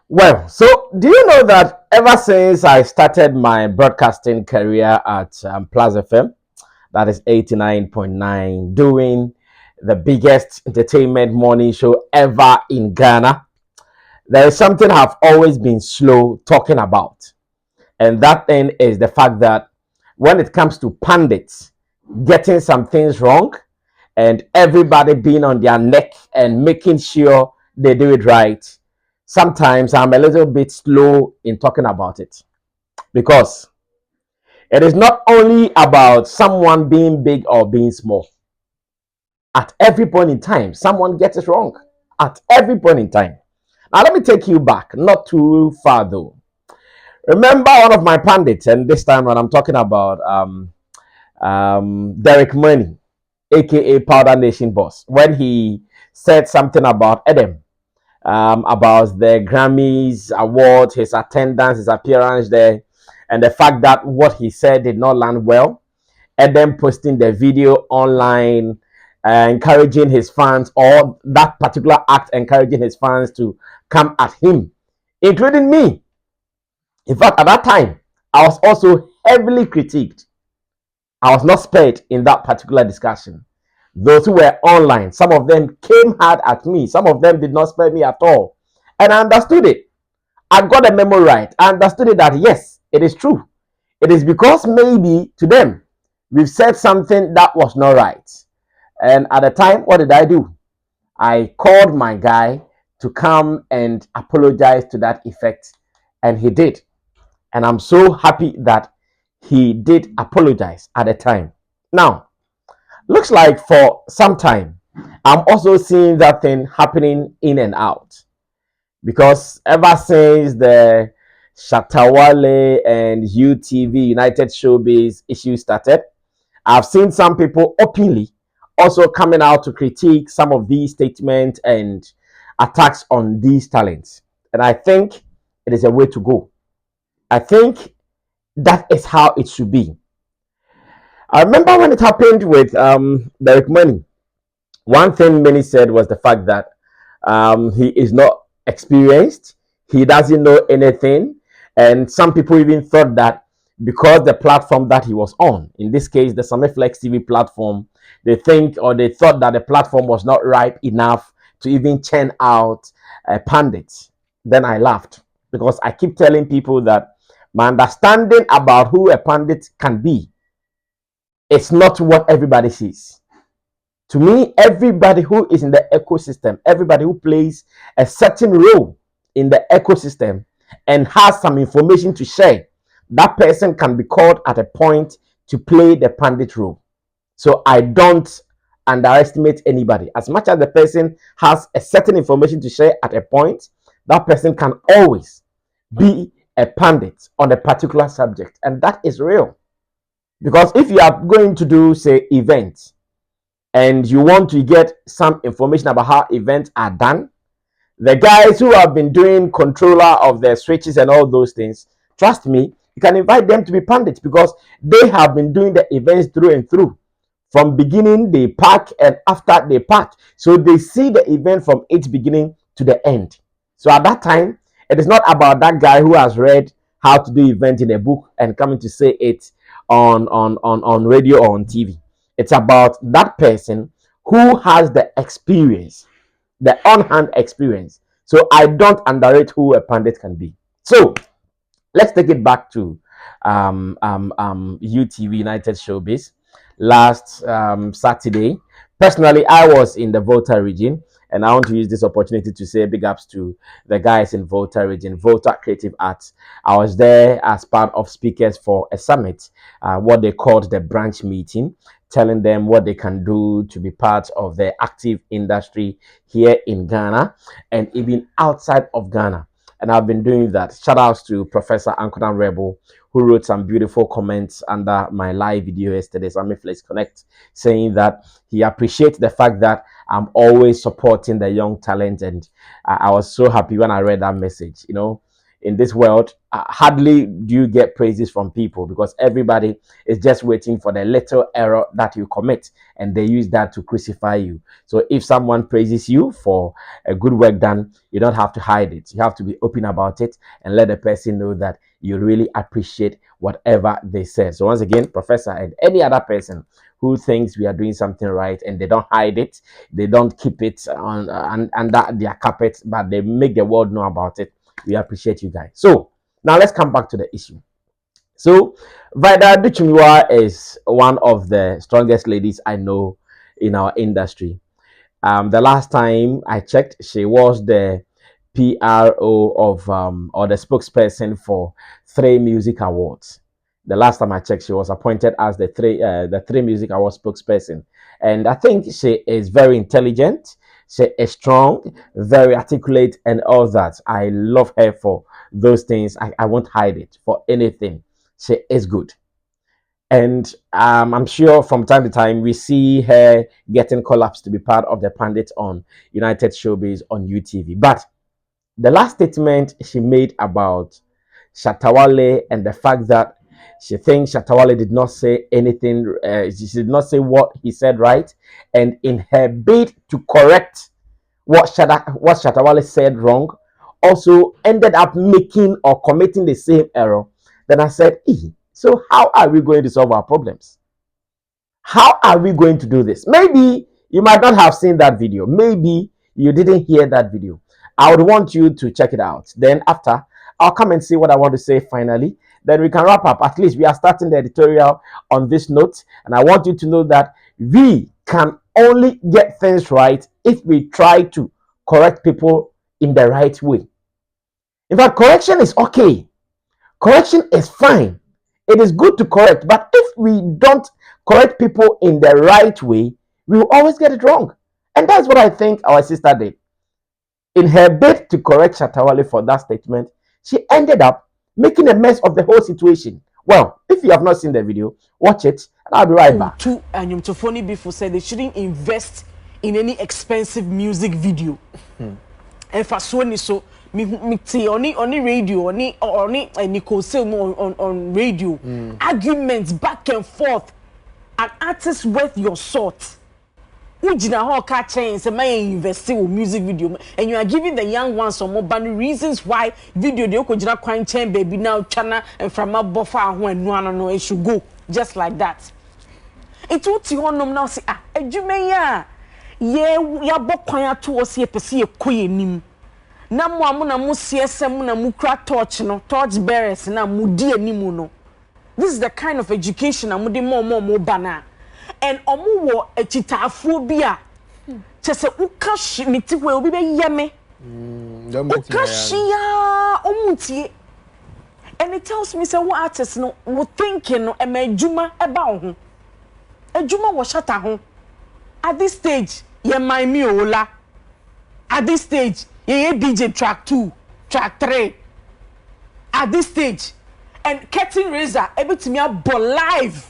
Well, so do you know that ever since I started my broadcasting career at Plaza FM, that is 89.9, doing the biggest entertainment morning show ever in Ghana, there is something I've always been slow talking about. And that thing is the fact that when it comes to pundits getting some things wrong and everybody being on their neck and making sure they do it right, sometimes I'm a little bit slow in talking about it because it is not only about someone being big or being small. At every point in time, someone gets it wrong. At every point in time. Now, let me take you back, not too far though. Remember one of my pundits, and this time when I'm talking about Derek Money, aka Powder Nation Boss, when he said something about Adam, about the Grammys award, his attendance, his appearance there, and the fact that what he said did not land well, and then posting the video online, encouraging his fans, or that particular act encouraging his fans to come at him, including me. In fact, at that time, I was also heavily critiqued. I was not spared in that particular discussion. Those who were online, some of them came hard at me. Some of them did not spare me at all. And I understood it. I got the memo right. I understood it that yes, it is true. It is because maybe to them, we've said something that was not right. And at the time, what did I do? I called my guy to come and apologize to that effect. And he did. And I'm so happy that he did apologize at the time. Now, looks like for some time, I'm also seeing that thing happening in and out. Because ever since the Shatta Wale and UTV United Showbiz issue started, I've seen some people openly also coming out to critique some of these statements and attacks on these talents. And I think it is a way to go. I think that is how it should be. I remember when it happened with Derek Money. One thing many said was the fact that he is not experienced, he doesn't know anything, and some people even thought that because the platform that he was on, in this case the Flex TV platform, they thought that the platform was not ripe enough to even churn out pundits. Then I laughed because I keep telling people that my understanding about who a pundit can be, it's not what everybody sees. To me, everybody who is in the ecosystem, everybody who plays a certain role in the ecosystem and has some information to share, that person can be called at a point to play the pundit role. So I don't underestimate anybody. As much as the person has a certain information to share at a point, that person can always be a pundit on a particular subject. And that is real. Because if you are going to do, say, events, and you want to get some information about how events are done, the guys who have been doing controller of the switches and all those things, trust me, you can invite them to be pundits because they have been doing the events through and through. From beginning, they pack, and after they pack. So they see the event from its beginning to the end. So at that time, it is not about that guy who has read how to do event in a book and coming to say it on radio or on TV. It's about that person who has the experience, the on-hand experience. So I don't underrate who a pundit can be. So let's take it back to UTV United Showbiz last Saturday. Personally, I was in the Volta region, and I want to use this opportunity to say big ups to the guys in Volta region, Volta Creative Arts. I was there as part of speakers for a summit, what they called the branch meeting, telling them what they can do to be part of the active industry here in Ghana and even outside of Ghana. And I've been doing that. Shout outs to Professor Ankonan Rebel, who wrote some beautiful comments under my live video yesterday, Flex Connect, saying that he appreciates the fact that I'm always supporting the young talent. And I was so happy when I read that message. You know, in this world, hardly do you get praises from people because everybody is just waiting for the little error that you commit and they use that to crucify you. So if someone praises you for a good work done, you don't have to hide it. You have to be open about it and let the person know that you really appreciate whatever they say. So once again, Professor and any other person who thinks we are doing something right and they don't hide it, they don't keep it on under their carpet, but they make the world know about it. We appreciate you guys. So now let's come back to the issue. So Vida Duchimiwa is one of the strongest ladies I know in our industry. The last time I checked, she was the PRO of or the spokesperson for 3 music awards. The last time I checked, she was appointed as the three music awards spokesperson, and I think she is very intelligent. She is strong, very articulate, and all that. I love her for those things. I won't hide it for anything. She is good. And I'm sure from time to time we see her getting collapsed to be part of the pundit on United Showbiz on UTV. But the last statement she made about Shatta and the fact that she thinks Shatta did not say anything, she did not say what he said right, and in her bid to correct what Shatta said wrong, also ended up making or committing the same error. Then I said, so how are we going to solve our problems? How are we going to do this? Maybe you might not have seen that video. Maybe you didn't hear that video. I would want you to check it out. Then after, I'll come and see what I want to say finally. Then we can wrap up. At least we are starting the editorial on this note. And I want you to know that we can only get things right if we try to correct people in the right way. In fact, correction is okay. Correction is fine. It is good to correct, but if we don't correct people in the right way, we will always get it wrong. And that's what I think our sister did. In her bid to correct Shatta for that statement, she ended up making a mess of the whole situation. Well, if you have not seen the video, watch it, and I'll be right back. And Tofoni before said they shouldn't invest in any expensive music video. And for so me see on radio on Nicole on radio arguments back and forth. An artist worth your salt. Ujina ho ka chain say may invest in music video and you are giving the young ones some more reasons why video de okojina kwan chain baby now chana and from a buffer ho enu ano no it should go just like that. It uti honom now say adwuma ya ya bokwan ato o se pese ye koye nim. Na mo amu na mu siesem na mu kra torch no torch bearers na mu di animu no. This is the kind of education amu de more bana. And omu wo echitafuo bi a chese uka miti we obi be yeme uka shia omutie. And it tells me say what artists no wo thinking no emajuma eba ho ejuma wo Shatta ho. At this stage ye my me ola. At this stage ye DJ track 2 track 3 at this stage and Curtain Razor ebitimi abo live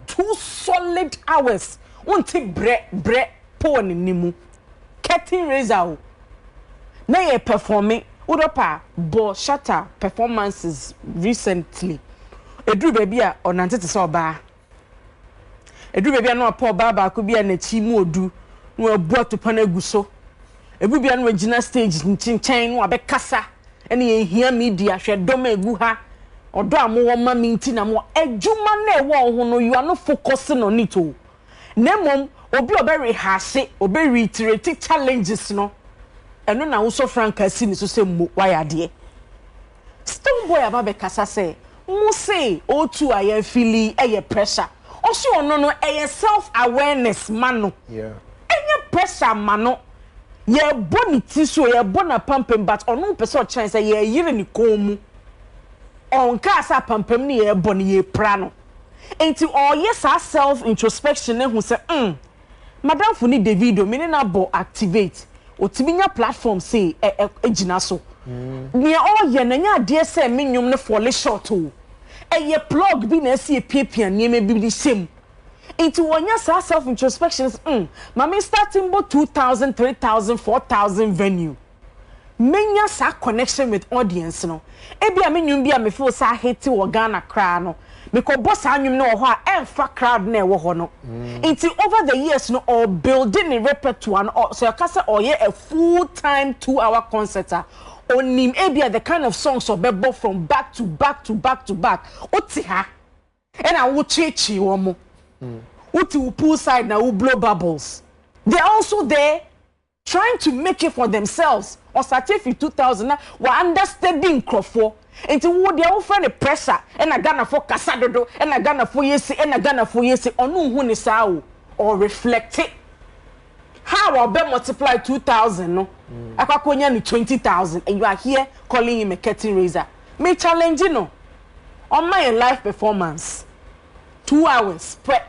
2 solid hours won't take bre po nimu Curtain Razor na ye performing udopa bo Shatta performances recently edru baby a onante te so ba edru baby na opa ba ko bia na chi mu odu no abu atopa na guso ebu bia no agina stage nchinchen no abekasa ene ye hia media hwe dom egu ha odo amowo ma minti na mo adwuma na ewo ho no you are not focusing on it o nemom obi rehearse obi reiterate challenges no eno na wo so franka si ni so se mo wayade stone boy abekasa say mo say o2 aye feel eye pressure oso ono no eye self awareness mano yeah eye pressure mano ye boni ti so ye bona pampem but onu pese o chance ye yire ni komu on ka sa pampem ni ye boni ye prano enti o ye sa self introspection hu se madam funi Davido me na bo activate otiminya platform say ejina so ni o ye na nya de se menwom ne fall short o ye plug bi na se piapia ni me bi di sem. Into one year self introspections, mama starting about 2,000, 3,000, 4,000 venue. menya sa connection with audience no ebi a menwum bi a me feel sa hate wo Ghana kra no because boss anwum no ho a emfa crowd na e wo ho no into over the years no or building a repertoire no so you can say oh yeah a full time 2-hour concert onim ebi the kind of songs or bebo from back to back to back to back oti ha and I wo chechi wo mo oti wo poolside na wo blow bubbles they're also there trying to make it for themselves or certificate 2000 na wa understanding crofo into wo dia wo friend the pressure and I Ghana for kasa dodo and I Ghana for yesi and I Ghana for yesi onu hu ni sa o or reflect it how will be multiply 2000 no akwakonya ni 20,000 and you are here calling him a curtain raiser me challenge no on my live performance 2 hours pe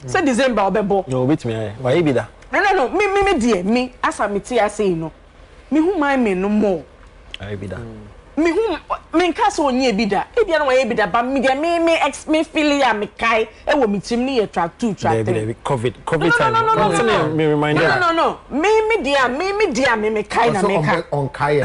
say December obebo no wait me why be that no me dear me as I say no me who my me no more I be that me who me nka so onye bi da e bia no wa bi da ba me dia me feel ya me kai e wo me tim ni track 2 track 3 covid time no me remind no me dia me kai na me ka on kai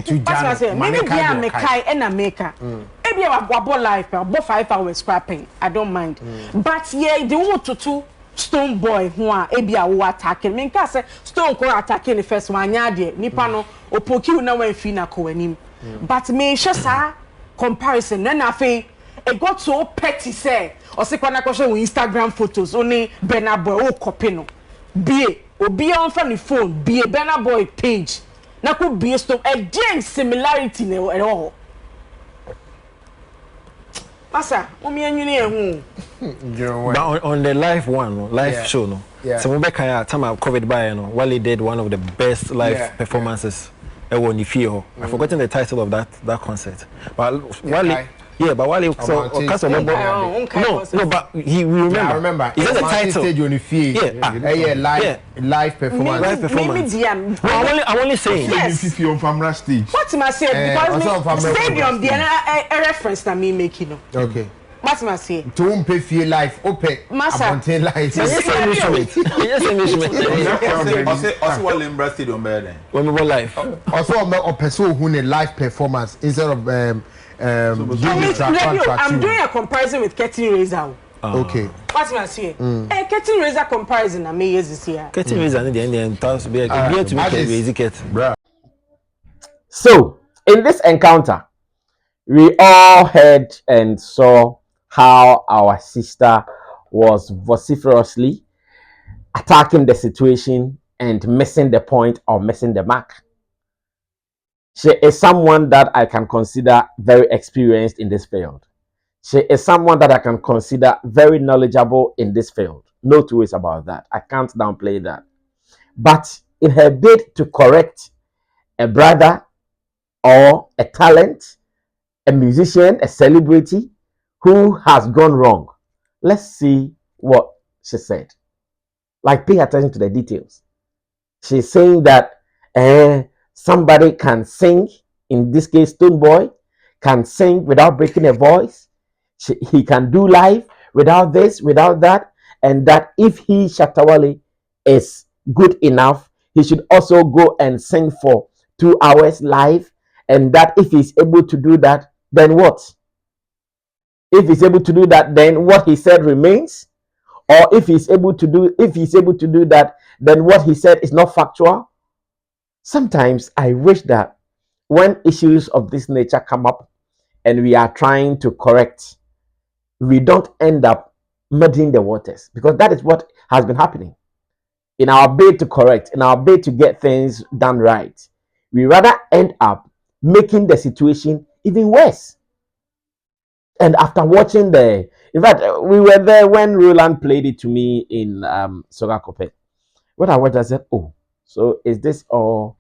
to jam me dia me kai e na me ka e bia wa bo life bo 5 hours scrapping I don't mind but yeah the one to Stone boy who a ebia wo attacking me nka say Stone ko attacking the first one anya de nipa no opoki na wan fi na ko anim but me sure sa comparison na fe it got so petty say o se kwa na ko share Instagram photos only Burna Boy o copy no bie obi on fa ni phone bie Burna Boy page na ko bie Stone a gen similarity na e ho Pasa, omi enwini ehun. But on the live one, live show no. So we back here time of COVID by no. Wale did one of the best live performances ever in Fio. I've forgotten the title of that concert. But Wale but Wale so no, but he remember. I remember. Is that the title? Stage on the Fio. Live performance. Live performance. I'm only saying. Yes. On Famra stage. What am I saying? Because stadium the a reference na me making no. Okay. What am I saying? To pay fee life open. Abonte life. Also what Limbra stadium better then. When we go live. Also a person who need live performance instead of I'm doing a comparison with Curtain Raiser. Okay. What am I saying? Curtain Raiser comparison I may use this here. Curtain Raiser in the end to be to make a basic. So, in this encounter, we all heard and saw how our sister was vociferously attacking the situation and missing the point or missing the mark. She is someone that I can consider very experienced in this field. She is someone that I can consider very knowledgeable in this field. No two ways about that. I can't downplay that. But in her bid to correct a brother or a talent, a musician, a celebrity who has gone wrong, let's see what she said. Like, pay attention to the details. She's saying that somebody can sing, in this case, Stone Boy, can sing without breaking a voice. He can do live without this, without that. And that if he, Shatta Wale, is good enough, he should also go and sing for 2 hours live. And that if he's able to do that, then what? If he's able to do that, then what he said remains. Or if he's able to do that, then what he said is not factual. Sometimes I wish that when issues of this nature come up and we are trying to correct, we don't end up muddying the waters, because that is what has been happening. In our bid to correct, in our bid to get things done right, we rather end up making the situation even worse. And after watching in fact, we were there when Roland played it to me in Soga Kope. When I watched, I said, oh, so is this all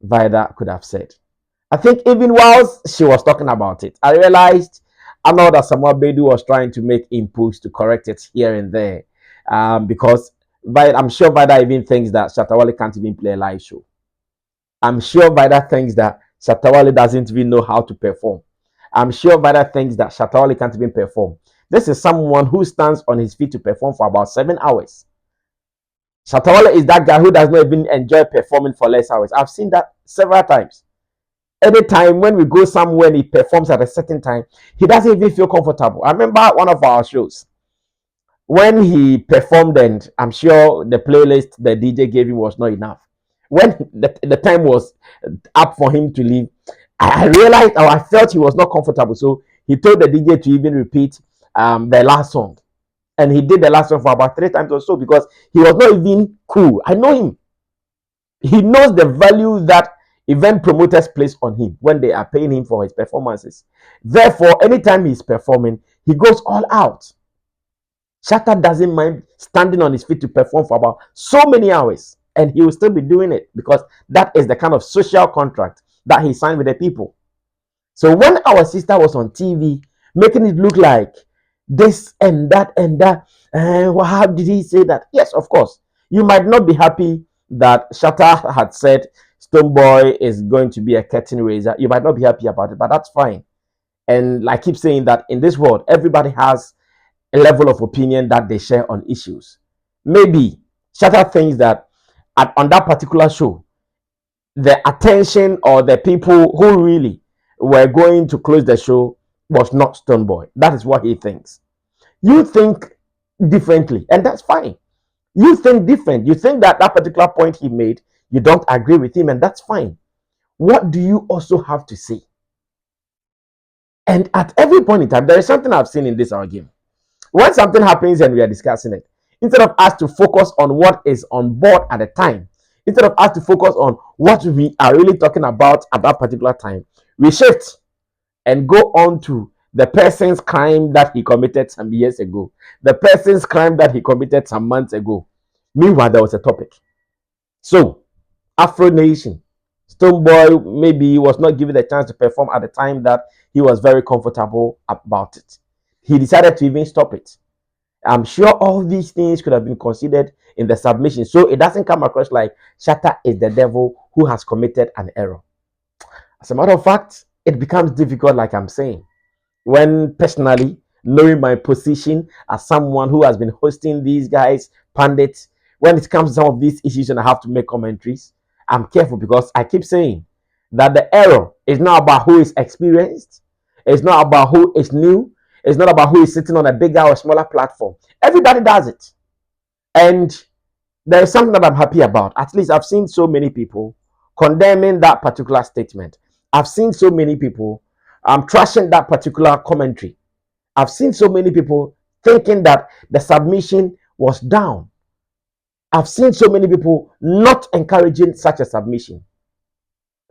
Vida could have said? I think even whilst she was talking about it, I realized I know that Samuel Bedu was trying to make inputs to correct it here and there. Because I'm sure Vida even thinks that Shatta Wale can't even play a live show. I'm sure Vida thinks that Shatta Wale doesn't even know how to perform. I'm sure Vida thinks that Shatta Wale can't even perform. This is someone who stands on his feet to perform for about 7 hours. Shatta Wale is that guy who does not even enjoy performing for less hours. I've seen that several times. Anytime when we go somewhere and he performs at a certain time, he doesn't even feel comfortable. I remember one of our shows when he performed, and I'm sure the playlist the DJ gave him was not enough. When the time was up for him to leave, I realized, or I felt he was not comfortable. So he told the DJ to even repeat the last song. And he did the last song for about 3 times or so because he was not even cool. I know him. He knows the value that event promoters place on him when they are paying him for his performances. Therefore, anytime he's performing, he goes all out. Shatta doesn't mind standing on his feet to perform for about so many hours, and he will still be doing it because that is the kind of social contract that he signed with the people. So when our sister was on TV making it look like this and that and that, well, how did he say that? Yes, of course. You might not be happy that Shatta had said Stonebwoy is going to be a curtain raiser. You might not be happy about it, but that's fine. And I keep saying that in this world, everybody has a level of opinion that they share on issues. Maybe Shatta thinks that on that particular show, the attention or the people who really were going to close the show was not Stonebwoy. That is what he thinks. You think differently, and that's fine. You think different. You think that that particular point he made, you don't agree with him, and that's fine. What do you also have to say? And at every point in time, there is something I've seen in this our game. When something happens and we are discussing it, instead of us to focus on what is on board at the time, instead of us to focus on what we are really talking about at that particular time, we shift and go on to the person's crime that he committed some years ago, the person's crime that he committed some months ago. Meanwhile, there was a topic. So, Afro Nation, Stonebwoy maybe was not given the chance to perform at the time that he was very comfortable about it. He decided to even stop it. I'm sure all these things could have been considered in the submission, so it doesn't come across like Shatta is the devil who has committed an error. As a matter of fact, it becomes difficult, like I'm saying, when personally knowing my position as someone who has been hosting these guys, pundits, when it comes to some of these issues and I have to make commentaries, I'm careful because I keep saying that the error is not about who is experienced, it's not about who is new, it's not about who is sitting on a bigger or smaller platform. Everybody does it. And there is something that I'm happy about. At least I've seen so many people condemning that particular statement. I've seen so many people trashing that particular commentary. I've seen so many people thinking that the submission was down. I've seen so many people not encouraging such a submission.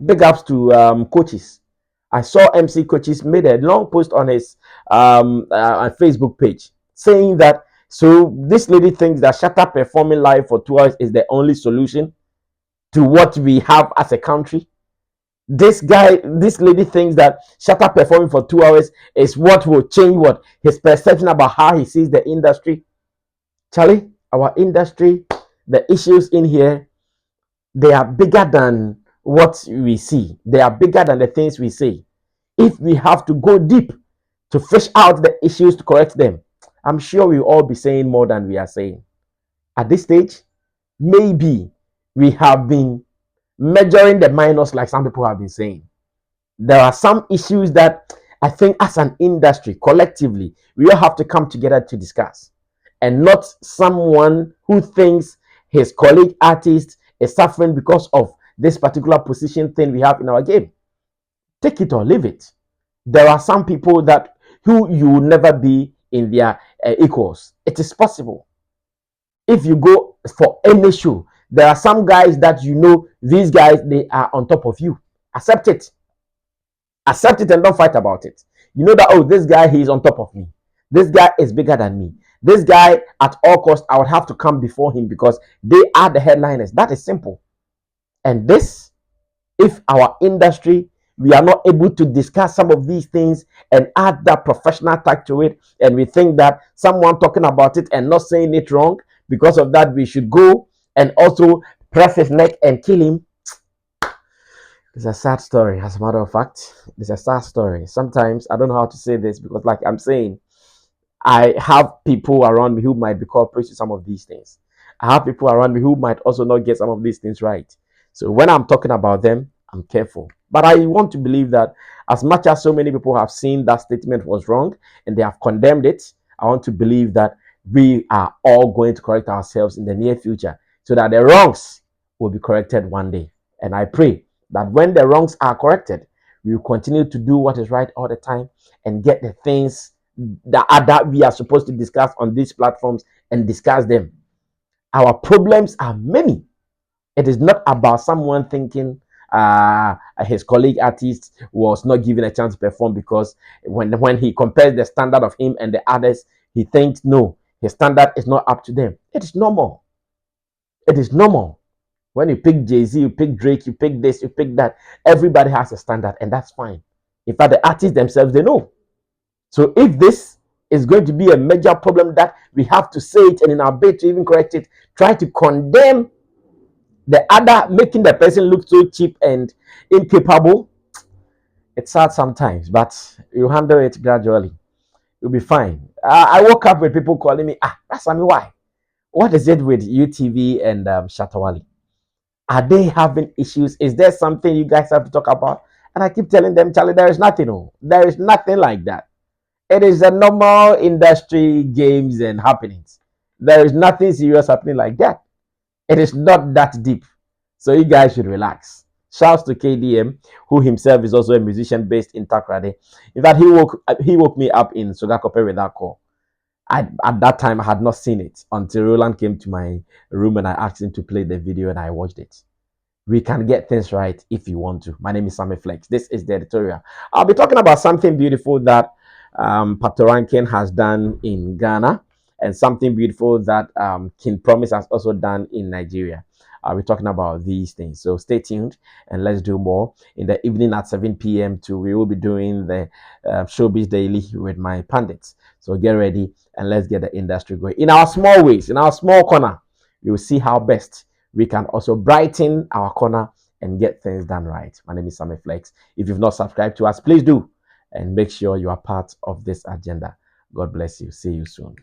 Big ups to coaches. I saw MC Coaches made a long post on his Facebook page saying that so this lady thinks that Shatta performing live for 2 hours is the only solution to what we have as a country. This lady thinks that Shatta performing for 2 hours is what will change what his perception about how he sees the industry. Charlie, our industry, the issues in here, they are bigger than what we see. They are bigger than the things we say. If we have to go deep to fish out the issues to correct them, I'm sure we'll all be saying more than we are saying. At this stage, maybe we have been measuring the minors like some people have been saying. There are some issues that I think as an industry, collectively, we all have to come together to discuss. And not someone who thinks his colleague artist is suffering because of this particular position thing we have in our game. Take it or leave it. There are some people that who you will never be in their equals. It is possible. If you go for any show, there are some guys that you know, these guys, they are on top of you. Accept it. Accept it and don't fight about it. You know that, oh, this guy, he is on top of me. This guy is bigger than me. This guy, at all costs, I would have to come before him because they are the headliners. That is simple. And this, if our industry, we are not able to discuss some of these things and add that professional tag to it, and we think that someone talking about it and not saying it wrong, because of that, we should go and also press his neck and kill him. It's a sad story, as a matter of fact. It's a sad story. Sometimes I don't know how to say this because, like I'm saying, I have people around me who might be culprits to some of these things. I have people around me who might also not get some of these things right. So when I'm talking about them, I'm careful. But I want to believe that as much as so many people have seen that statement was wrong and they have condemned it, I want to believe that we are all going to correct ourselves in the near future so that the wrongs will be corrected one day. And I pray that when the wrongs are corrected, we will continue to do what is right all the time and get the things that we are supposed to discuss on these platforms and discuss them. Our problems are many. It is not about someone thinking his colleague artist was not given a chance to perform because when he compares the standard of him and the others, he thinks no, his standard is not up to them. It is normal. It is normal. When you pick Jay-Z, you pick Drake, you pick this, you pick that. Everybody has a standard, and that's fine. In fact, the artists themselves, they know. So if this is going to be a major problem that we have to say it and in our bid to even correct it, try to condemn the other, making the person look so cheap and incapable, it's sad sometimes, but you handle it gradually. You'll be fine. I woke up with people calling me, that's I mean, why? What is it with UTV and Shatta? Are they having issues? Is there something you guys have to talk about? And I keep telling them, Charlie, there is nothing. Oh, there is nothing like that. It is a normal industry games and happenings. There is nothing serious happening like that. It is not that deep. So you guys should relax. Shouts to KDM, who himself is also a musician based in Takrade. In fact, he woke me up in Sogakope with that call. At that time I had not seen it until Roland came to my room and I asked him to play the video and I watched it. We can get things right if you want to. My name is Sammy Flex. This is the editorial. I'll be talking about something beautiful that Pastor Rankin has done in Ghana and something beautiful that King Promise has also done in Nigeria. I'll be talking about these things. So stay tuned and let's do more. In the evening at 7 p.m. too, we will be doing the Showbiz Daily with my pundits. So get ready and let's get the industry going. In our small ways, in our small corner, you will see how best we can also brighten our corner and get things done right. My name is Sammy Flex. If you've not subscribed to us, please do and make sure you are part of this agenda. God bless you. See you soon.